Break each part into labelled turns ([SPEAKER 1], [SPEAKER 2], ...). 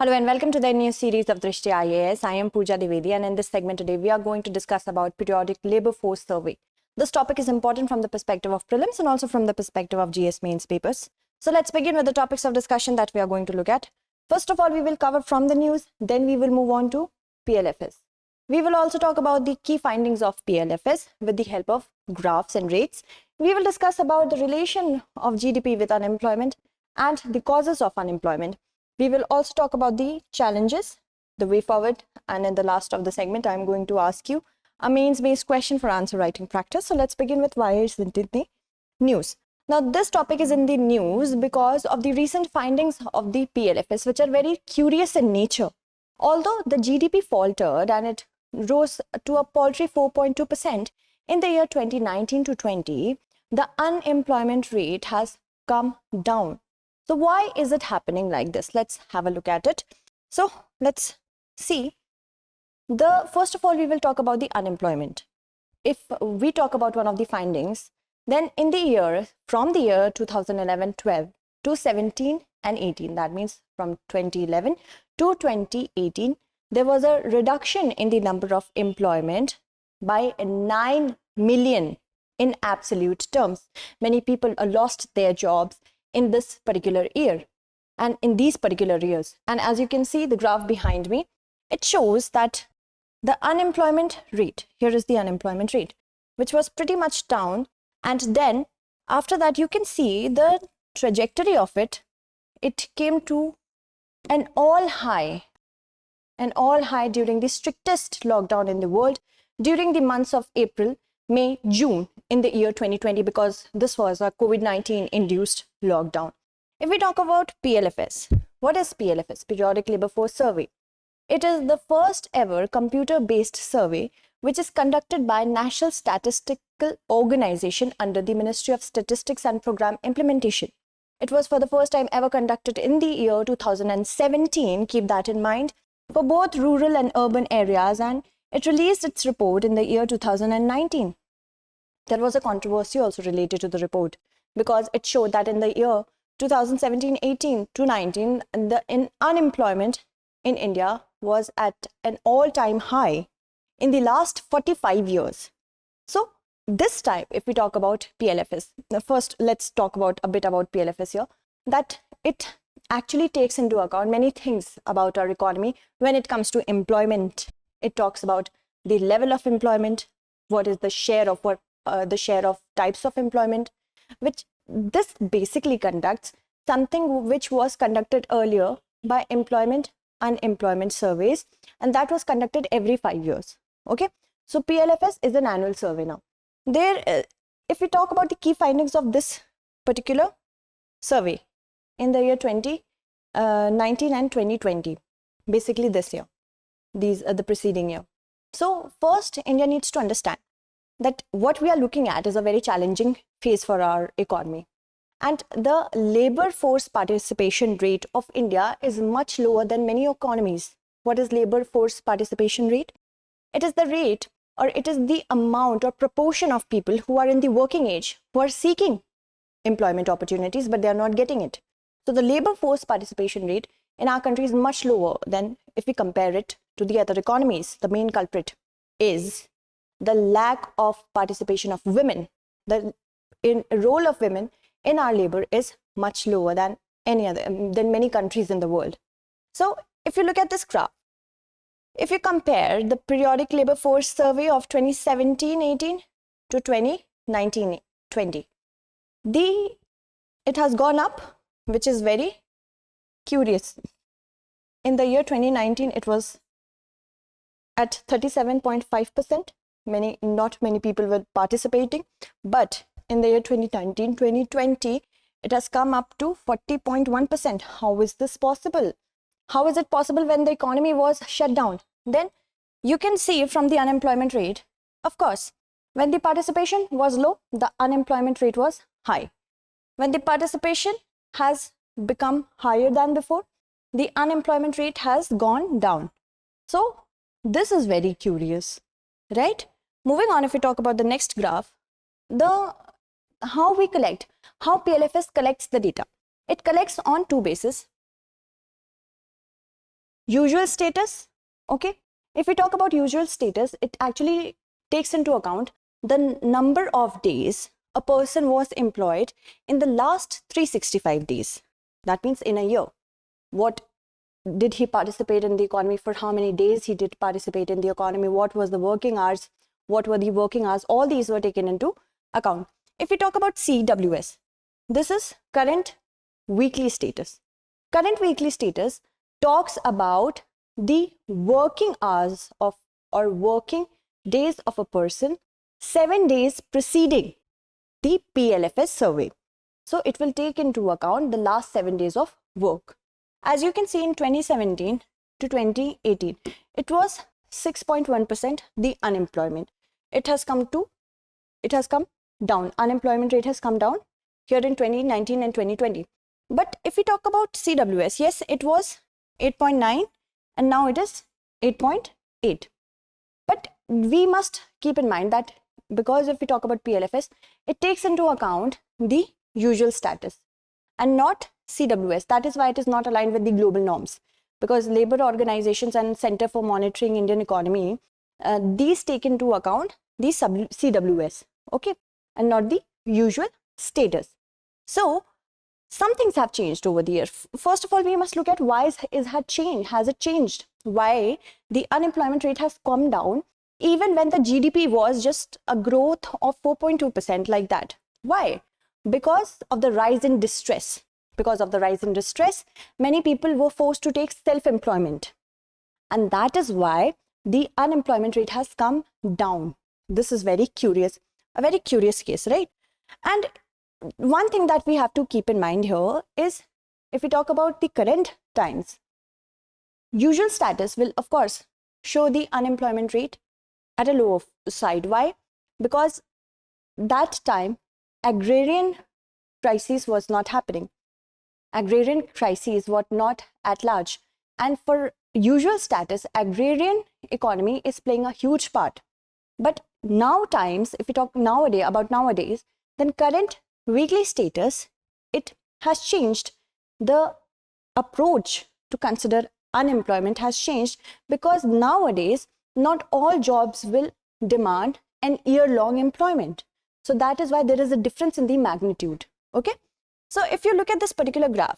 [SPEAKER 1] Hello and welcome to the new series of Drishti IAS. I am Pooja Divedi, and in this segment today we are going to discuss about periodic labor force survey. This topic is important from the perspective of prelims and also from the perspective of GS mains papers. So let's begin with the topics of discussion that we are going to look at. First of all, we will cover from the news, then we will move on to PLFS. We will also talk about the key findings of PLFS with the help of graphs and rates. We will discuss about the relation of GDP with unemployment and the causes of unemployment. We will also talk about the challenges, the way forward, and in the last of the segment, I'm going to ask you a mains-based question for answer writing practice. So let's begin with why isn't it the news. Now, this topic is in the news because of the recent findings of the PLFS, which are very curious in nature. Although the GDP faltered and it rose to a paltry 4.2% in the year 2019 to 20, the unemployment rate has come down. So why is it happening like this? Let's have a look at it. So let's see. First of all, we will talk about the unemployment. If we talk about one of the findings, then in the year, from the year 2011-12 to 17 and 18, that means from 2011 to 2018, there was a reduction in the number of employment by 9 million in absolute terms. Many people lost their jobs in this particular year and in these particular years. And as you can see, the graph behind me, it shows that the unemployment rate, here is the unemployment rate, which was pretty much down. And then after that, you can see the trajectory of it. It came to an all high during the strictest lockdown in the world during the months of April, May, June in the year 2020, because this was a COVID-19 induced lockdown. If we talk about PLFS, what is PLFS? Periodic Labor Force Survey. It is the first ever computer-based survey which is conducted by National Statistical Organization under the Ministry of Statistics and Program Implementation. It was for the first time ever conducted in the year 2017, keep that in mind, for both rural and urban areas, and it released its report in the year 2019. There was a controversy also related to the report because it showed that in the year 2017-18 to 19, the unemployment in India was at an all-time high in the last 45 years. So this time, if we talk about PLFS, first let's talk about a bit about PLFS here, that it actually takes into account many things about our economy when it comes to employment. It talks about the level of employment, what is the share of types of employment, which this basically conducts something which was conducted earlier by employment unemployment surveys, and that was conducted every 5 years. Okay, so PLFS is an annual survey now. If we talk about the key findings of this particular survey in the year 2019 and 2020, basically this year, these are the preceding year. So first, India needs to understand that what we are looking at is a very challenging phase for our economy. And the labor force participation rate of India is much lower than many economies. What is labor force participation rate? It is the rate, or it is the amount or proportion of people who are in the working age, who are seeking employment opportunities, but they are not getting it. So the labor force participation rate in our country is much lower than if we compare it to the other economies. The main culprit is the lack of participation of women. The role of women in our labor is much lower than many countries in the world. So if you look at this graph, if you compare the periodic labor force survey of 2017-18 to 2019-20, it has gone up, which is very curious. In the year 2019, it was at 37.5%. Not many people were participating, but in the year 2019-2020, it has come up to 40.1%. How is this possible? How is it possible when the economy was shut down? Then you can see from the unemployment rate, of course, when the participation was low, the unemployment rate was high. When the participation has become higher than before, the unemployment rate has gone down. So this is very curious, right? Moving on, if we talk about the next graph, how PLFS collects the data. It collects on two bases. Usual status, okay? If we talk about usual status, it actually takes into account the number of days a person was employed in the last 365 days. That means in a year. What did he participate in the economy, for how many days he did participate in the economy, what was the working hours, what were the working hours, all these were taken into account. If we talk about CWS, this is current weekly status. Current weekly status talks about the working hours of or working days of a person 7 days preceding the PLFS survey. So it will take into account the last 7 days of work. As you can see, in 2017 to 2018, it was 6.1% the unemployment. It has come down. Unemployment rate has come down here in 2019 and 2020. But if we talk about CWS, yes, it was 8.9 and now it is 8.8. But we must keep in mind that because if we talk about PLFS, it takes into account the usual status and not CWS. That is why it is not aligned with the global norms, because labor organizations and Center for Monitoring Indian Economy, these take into account the CWS, okay, and not the usual status. So some things have changed over the year. First of all, we must look at why has it changed? Why the unemployment rate has come down even when the GDP was just a growth of 4.2% like that. Why? Because of the rise in distress. Because of the rise in distress, many people were forced to take self-employment. And that is why the unemployment rate has come down. This is very curious, a very curious case, right? And one thing that we have to keep in mind here is, if we talk about the current times, usual status will, of course, show the unemployment rate at a lower side. Why? Because that time, agrarian crisis was not happening. Agrarian crises were not at large. And for usual status, agrarian economy is playing a huge part. But now times, if we talk nowadays, then current weekly status, it has changed. The approach to consider unemployment has changed, because nowadays, not all jobs will demand an year-long employment. So that is why there is a difference in the magnitude, okay? So if you look at this particular graph,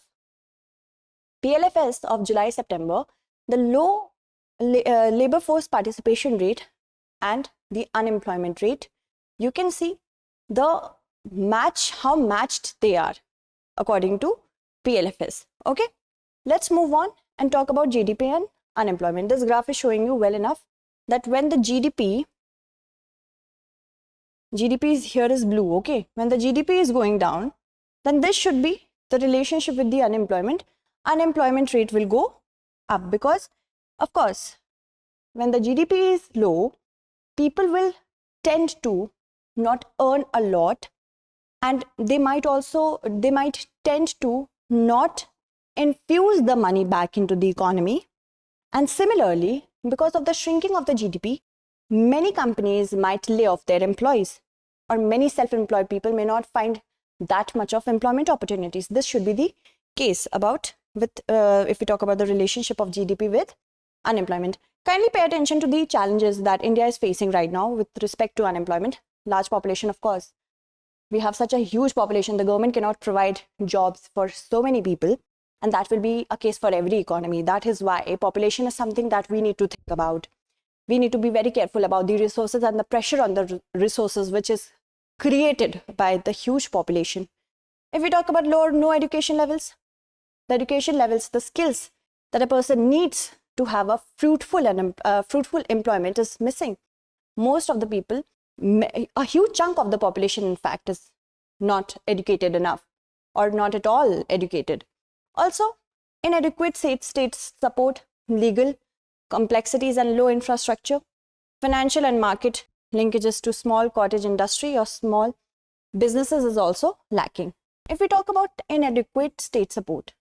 [SPEAKER 1] PLFS of July-September, the low labor force participation rate and the unemployment rate, you can see the how matched they are according to PLFS, okay? Let's move on and talk about GDP and unemployment. This graph is showing you well enough that when the GDP is here is blue, okay? When the GDP is going down, then this should be the relationship with the unemployment. Unemployment rate will go up, because, of course, when the GDP is low, people will tend to not earn a lot, and they might tend to not infuse the money back into the economy. And similarly, because of the shrinking of the GDP, many companies might lay off their employees, or many self-employed people may not find that much of employment opportunities. This should be the case if we talk about the relationship of GDP with unemployment. Kindly pay attention to the challenges that India is facing right now with respect to unemployment. Large population, of course. We have such a huge population, the government cannot provide jobs for so many people, and that will be a case for every economy. That is why population is something that we need to think about. We need to be very careful about the resources and the pressure on the resources which is created by the huge population. If we talk about no education levels, the skills that a person needs to have a fruitful employment is missing. Most of the people, a huge chunk of the population, in fact, is not educated enough or not at all educated. Also, inadequate state support, legal complexities and low infrastructure, financial and market linkages to small cottage industry or small businesses is also lacking. If we talk about inadequate state support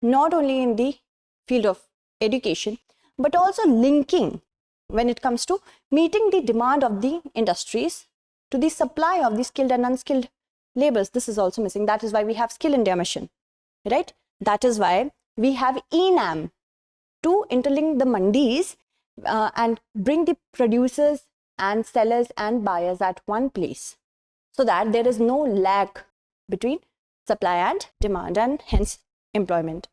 [SPEAKER 1] not only in the field of education, but also linking when it comes to meeting the demand of the industries to the supply of the skilled and unskilled labors. This is also missing. That is why we have Skill India mission, right? That is why we have ENAM to interlink the mandis and bring the producers and sellers and buyers at one place, so that there is no lag between supply and demand, and hence employment.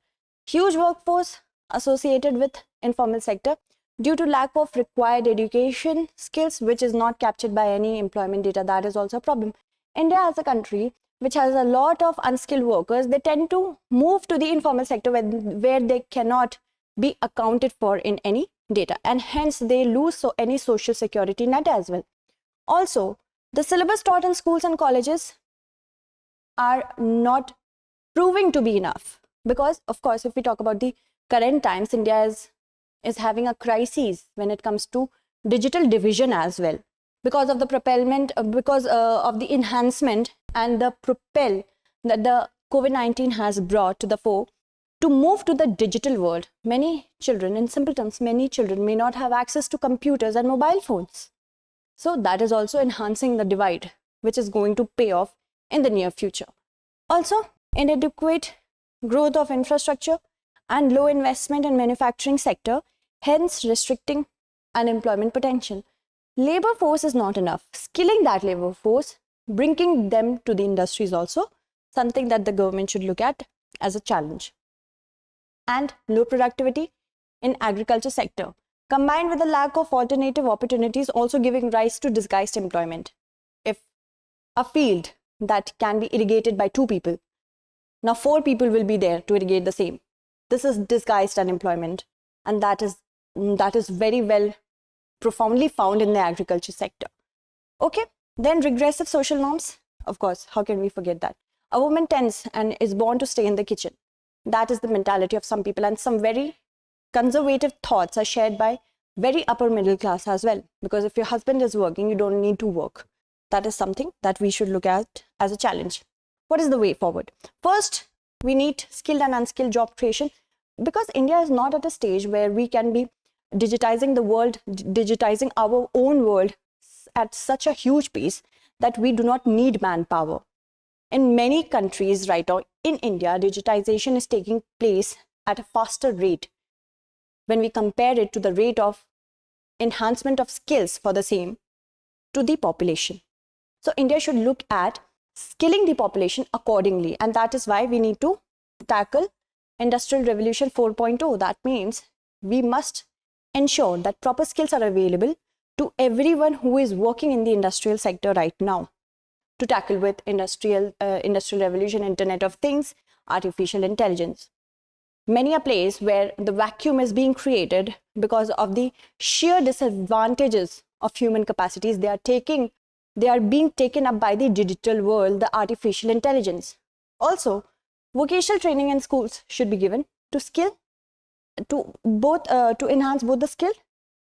[SPEAKER 1] Huge workforce associated with informal sector due to lack of required education skills, which is not captured by any employment data. That is also a problem. India as a country which has a lot of unskilled workers, they tend to move to the informal sector where they cannot be accounted for in any data, and hence they lose any social security net as well. Also, the syllabus taught in schools and colleges are not proving to be enough, because of course, if we talk about the current times, India is having a crisis when it comes to digital division as well, because of the propelment, because of the enhancement and the propel that the COVID-19 has brought to the fore to move to the digital world. Many children, in simple terms, many children may not have access to computers and mobile phones. So that is also enhancing the divide, which is going to pay off in the near future. Also, inadequate growth of infrastructure and low investment in manufacturing sector, hence restricting unemployment potential. Labor force is not enough. Skilling that labor force, bringing them to the industry is also something that the government should look at as a challenge. And low productivity in agriculture sector, combined with the lack of alternative opportunities, also giving rise to disguised employment. If a field that can be irrigated by 2 people, now 4 people will be there to irrigate the same. This is disguised unemployment, and that is very well profoundly found in the agriculture sector. Okay, then regressive social norms. Of course, how can we forget that? A woman tends and is born to stay in the kitchen. That is the mentality of some people, and some very conservative thoughts are shared by very upper middle class as well, because if your husband is working, you don't need to work. That is something that we should look at as a challenge. What is the way forward? First, we need skilled and unskilled job creation, because India is not at a stage where we can be digitizing the world, digitizing our own world at such a huge pace that we do not need manpower. In many countries right now, in India, digitization is taking place at a faster rate when we compare it to the rate of enhancement of skills for the same to the population. So India should look at skilling the population accordingly, and that is why we need to tackle Industrial Revolution 4.0. That means we must ensure that proper skills are available to everyone who is working in the industrial sector right now, to tackle with industrial revolution, Internet of Things, artificial intelligence. Many a place where the vacuum is being created because of the sheer disadvantages of human capacities, they are being taken up by the digital world, the artificial intelligence. Also, vocational training in schools should be given to enhance both the skilled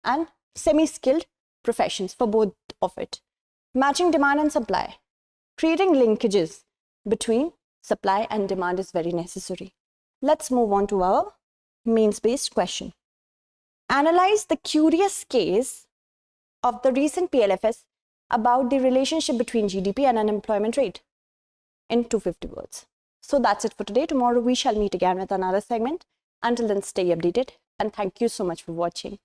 [SPEAKER 1] and semi-skilled professions for both of it. Matching demand and supply. Creating linkages between supply and demand is very necessary. Let's move on to our means-based question. Analyze the curious case of the recent PLFS about the relationship between GDP and unemployment rate in 250 words. So that's it for today. Tomorrow we shall meet again with another segment. Until then, stay updated, and thank you so much for watching.